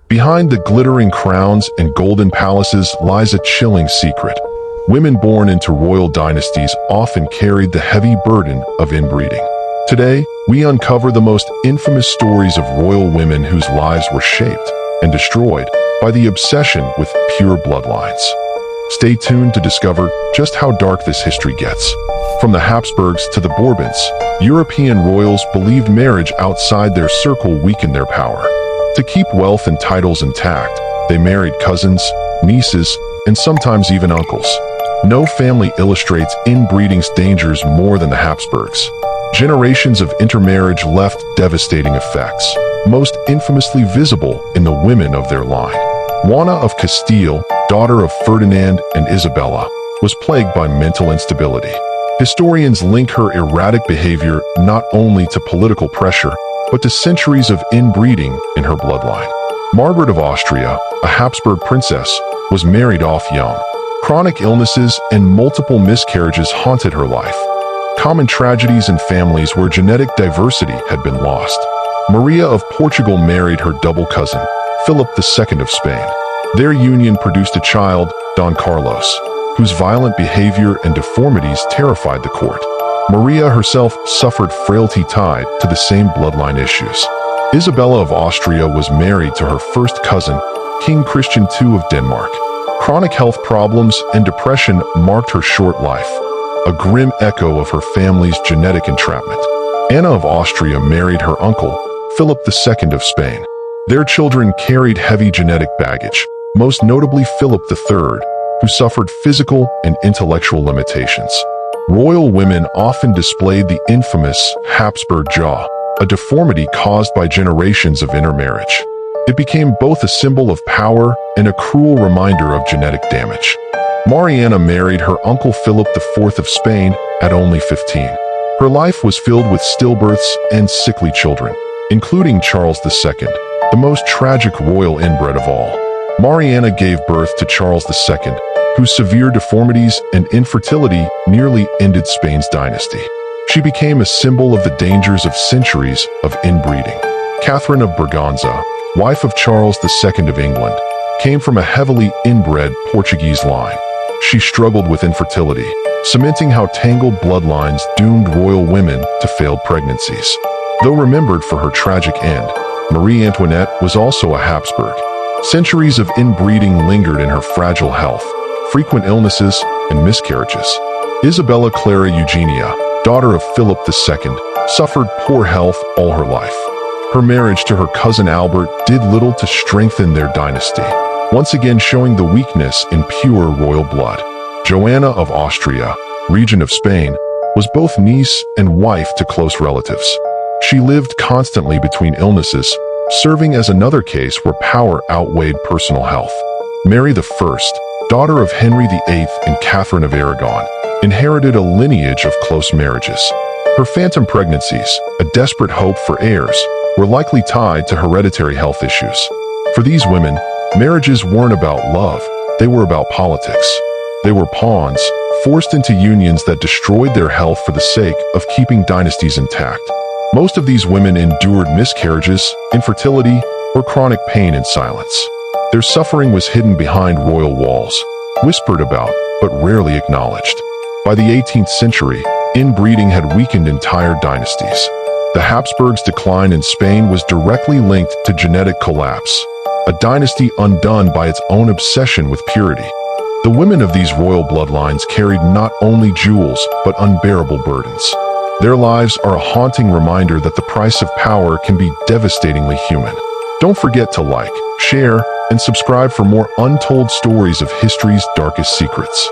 Behind the glittering crowns and golden palaces lies a chilling secret. Women born into royal dynasties often carried the heavy burden of inbreeding. Today, we uncover the most infamous stories of royal women whose lives were shaped and destroyed by the obsession with pure bloodlines. Stay tuned to discover just how dark this history gets. From the Habsburgs to the Bourbons, European royals believed marriage outside their circle weakened their power. To keep wealth and titles intact, they married cousins, nieces, and sometimes even uncles. No family illustrates inbreeding's dangers more than the Habsburgs. Generations of intermarriage left devastating effects, most infamously visible in the women of their line. Juana of Castile, daughter of Ferdinand and Isabella, was plagued by mental instability. Historians link her erratic behavior not only to political pressure, but to centuries of inbreeding in her bloodline. Margaret of Austria, a Habsburg princess, was married off young. Chronic illnesses and multiple miscarriages haunted her life. Common tragedies in families where genetic diversity had been lost. Maria of Portugal married her double cousin, Philip II of Spain. Their union produced a child, Don Carlos, whose violent behavior and deformities terrified the court. Maria herself suffered frailty tied to the same bloodline issues. Isabella of Austria was married to her first cousin, King Christian II of Denmark. Chronic health problems and depression marked her short life, a grim echo of her family's genetic entrapment. Anna of Austria married her uncle, Philip II of Spain. Their children carried heavy genetic baggage, most notably Philip III, who suffered physical and intellectual limitations. Royal women often displayed the infamous Habsburg jaw, a deformity caused by generations of intermarriage. It became both a symbol of power and a cruel reminder of genetic damage. Mariana married her uncle Philip IV of Spain at only 15. Her life was filled with stillbirths and sickly children, including Charles II, the most tragic royal inbred of all. Mariana gave birth to Charles II, whose severe deformities and infertility nearly ended Spain's dynasty. She became a symbol of the dangers of centuries of inbreeding. Catherine of Braganza, wife of Charles II of England, came from a heavily inbred Portuguese line. She struggled with infertility, cementing how tangled bloodlines doomed royal women to failed pregnancies. Though remembered for her tragic end, Marie Antoinette was also a Habsburg. Centuries of inbreeding lingered in her fragile health, frequent illnesses, and miscarriages. Isabella Clara Eugenia, daughter of Philip II, suffered poor health all her life. Her marriage to her cousin Albert did little to strengthen their dynasty, once again showing the weakness in pure royal blood. Joanna of Austria, regent of Spain, was both niece and wife to close relatives. She lived constantly between illnesses, serving as another case where power outweighed personal health. Mary I, daughter of Henry VIII and Catherine of Aragon, inherited a lineage of close marriages. Her phantom pregnancies, a desperate hope for heirs, were likely tied to hereditary health issues. For these women, marriages weren't about love, they were about politics. They were pawns, forced into unions that destroyed their health for the sake of keeping dynasties intact. Most of these women endured miscarriages, infertility, or chronic pain in silence. Their suffering was hidden behind royal walls, whispered about, but rarely acknowledged. By the 18th century, inbreeding had weakened entire dynasties. The Habsburgs' decline in Spain was directly linked to genetic collapse, a dynasty undone by its own obsession with purity. The women of these royal bloodlines carried not only jewels, but unbearable burdens. Their lives are a haunting reminder that the price of power can be devastatingly human. Don't forget to like, share, and subscribe for more untold stories of history's darkest secrets.